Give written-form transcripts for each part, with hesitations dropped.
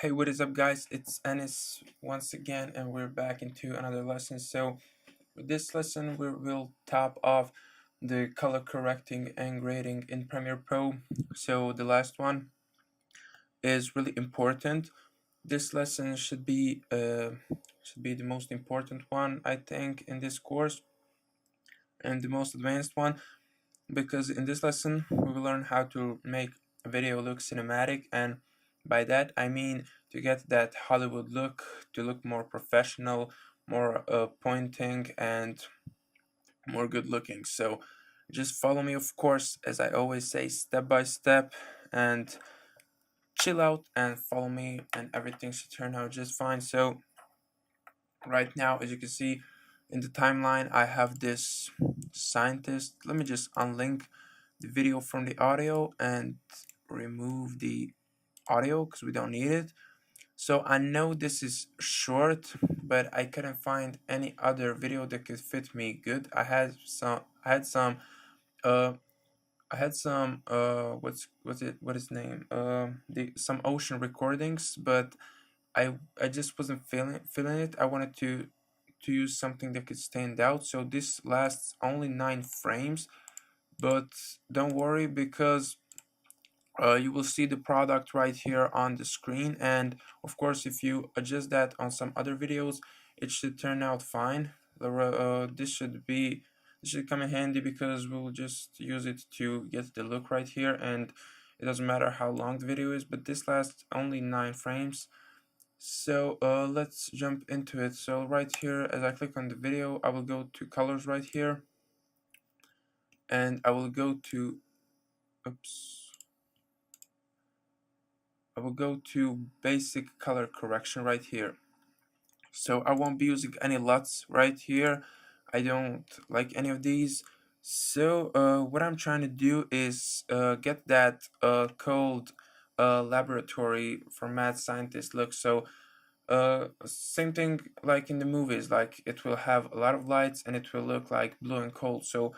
Hey, what is up, guys? It's Ennis once again, and we're back into another lesson. So, with this lesson, we'll top off the color correcting and grading in Premiere Pro. So, the last one is really important. This lesson should be the most important one, I think, in this course, and the most advanced one, because in this lesson we will learn how to make a video look cinematic, and by that I mean to get that Hollywood look, to look more professional, more pointing, and more good looking. So just follow me, of course, as I always say, step by step, and chill out and follow me, and everything should turn out just fine. So right now, as you can see in the timeline, I have this scientist. Let me just unlink the video from the audio and remove the audio because we don't need it. So I know this is short, but I couldn't find any other video that could fit me good. Uh what is name the some ocean recordings, but I just wasn't feeling it. I wanted to use something that could stand out. So this lasts only 9 frames, but don't worry, because you will see the product right here on the screen, and of course if you adjust that on some other videos, it should turn out fine. This should come in handy because we'll just use it to get the look right here, and it doesn't matter how long the video is, but this lasts only 9 frames. So let's jump into it. So right here, as I click on the video, I will go to colors right here, and I will go to basic color correction right here. So I won't be using any LUTs right here. I don't like any of these. So what I'm trying to do is get that cold laboratory for mad scientist look. So same thing like in the movies, like it will have a lot of lights and it will look like blue and cold. So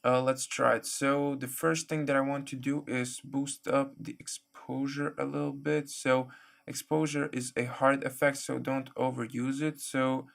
let's try it. So the first thing that I want to do is boost up the exposure a little bit. So exposure is a hard effect, so don't overuse it. So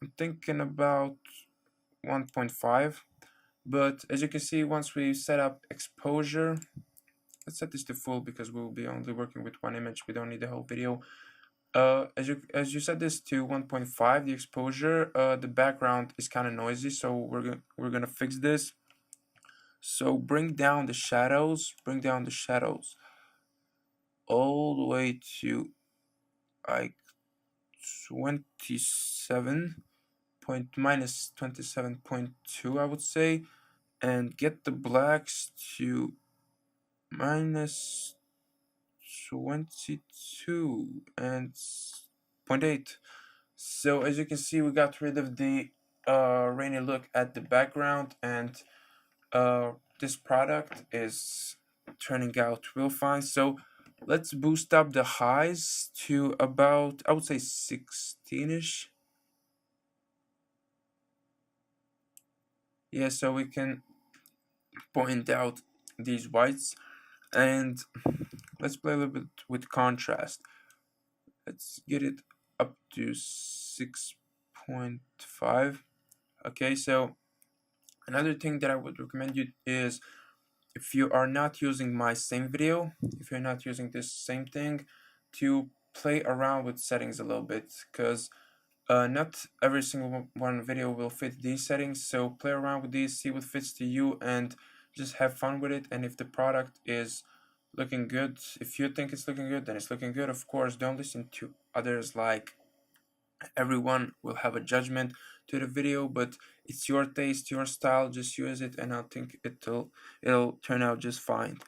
I'm thinking about 1.5. But as you can see, once we set up exposure, let's set this to full because we will be only working with one image. We don't need the whole video. As you set this to 1.5, the exposure, the background is kind of noisy, so we're gonna fix this. So bring down the shadows, all the way to like 27 point minus 27.2, I would say, and get the blacks to minus 22 and 0.8. So as you can see, we got rid of the rainy look at the background, and this product is turning out real fine. So let's boost up the highs to about, I would say, 16ish. Yeah, so we can point out these whites, and let's play a little bit with contrast. Let's get it up to 6.5. Okay, so another thing that I would recommend you is, if you are not using my same video, if you're not using this same thing, to play around with settings a little bit, because not every single one video will fit these settings. So play around with these, see what fits to you, and just have fun with it. And if the product is looking good, if you think it's looking good, then it's looking good. Of course, don't listen to others. Like, everyone will have a judgment to the video, but it's your taste, your style. Just use it, and I think it'll turn out just fine.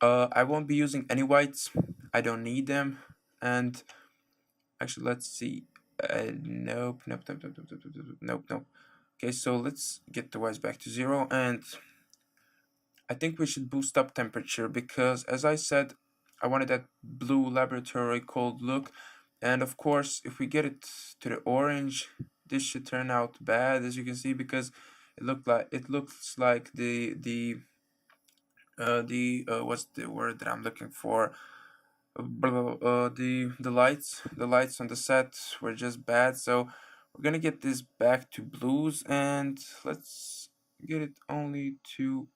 I won't be using any whites. I don't need them. And actually, let's see. Nope. Okay, so let's get the whites back to 0, and I think we should boost up temperature because, as I said, I wanted that blue laboratory cold look. And of course, if we get it to the orange, this should turn out bad, as you can see, because it looks like the what's the word that I'm looking for? the lights on the set were just bad, so we're gonna get this back to blues, and let's get it only to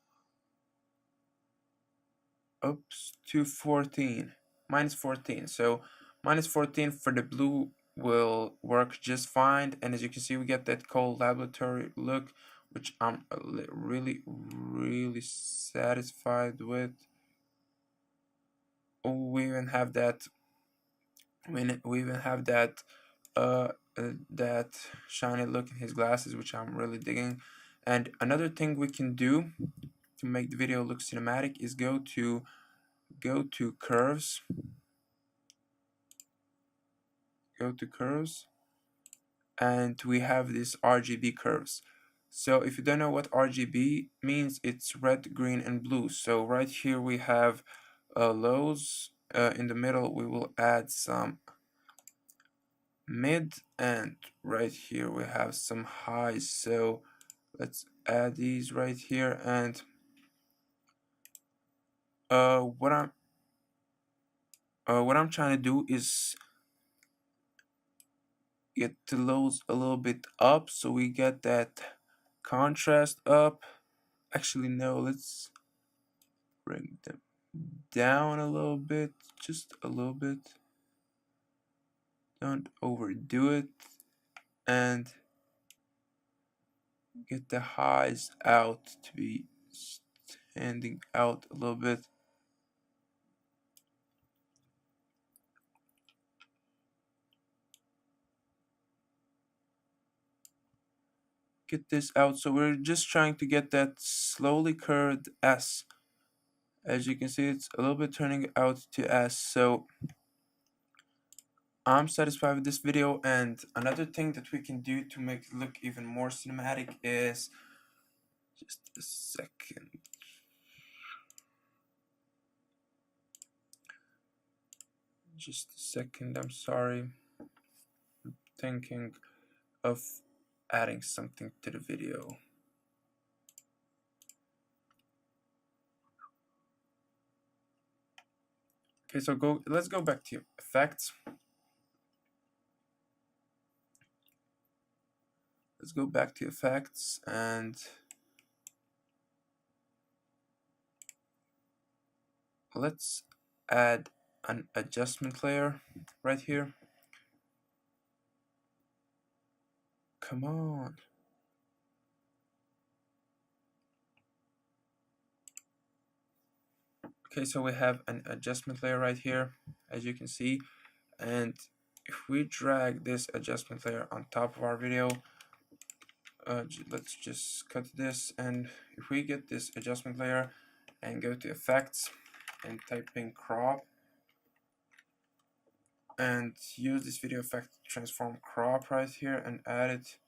oops to 14 -14. So -14 for the blue will work just fine, and as you can see we get that cold laboratory look, which I'm really satisfied with. Oh, we even have that we even have that shiny look in his glasses, which I'm really digging. And another thing we can do to make the video look cinematic is go to curves, and we have these RGB curves. So if you don't know what RGB means, it's red, green, and blue. So right here we have lows. In the middle we will add some mid, and right here we have some highs. So let's add these right here, and what I'm trying to do is get the lows a little bit up so we get that contrast up. Actually, no, let's bring them down a little bit, just a little bit. Don't overdo it, and get the highs out to be standing out a little bit. Get this out, so we're just trying to get that slowly curved S. As you can see, it's a little bit turning out to S, so I'm satisfied with this video. And another thing that we can do to make it look even more cinematic is just a second. I'm sorry. I'm thinking of adding something to the video. Okay, so let's go back to effects. Let's go back to effects, and let's add an adjustment layer right here. Come on. Okay, so we have an adjustment layer right here, as you can see, and if we drag this adjustment layer on top of our video, let's just cut this, and if we get this adjustment layer and go to effects and type in crop and use this video effect transform crop right here and add it,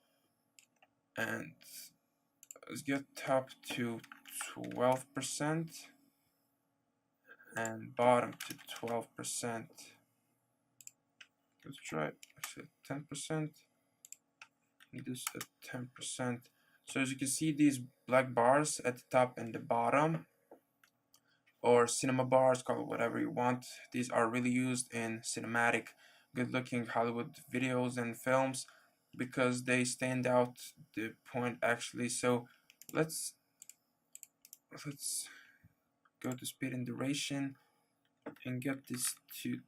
and let's get top to 12% and bottom to 12%. Let's try actually 10%. This at 10%. So as you can see, these black bars at the top and the bottom, or cinema bars, call it whatever you want, these are really used in cinematic, good-looking Hollywood videos and films because they stand out the point actually. So let's go to speed and duration and get this to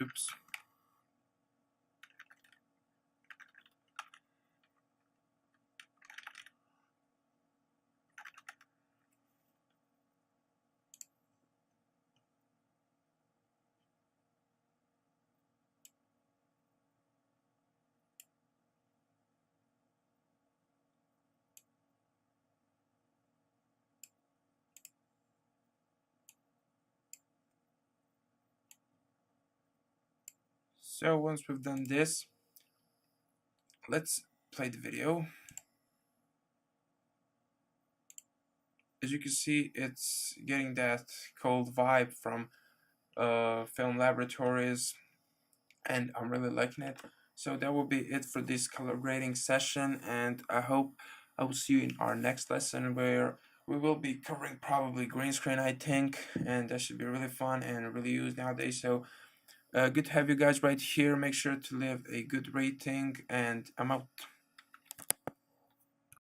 oops. So once we've done this, let's play the video. As you can see, it's getting that cold vibe from film laboratories, and I'm really liking it. So that will be it for this color grading session, and I hope I will see you in our next lesson where we will be covering probably green screen, I think, and that should be really fun and really used nowadays. So good to have you guys right here. Make sure to leave a good rating, and I'm out.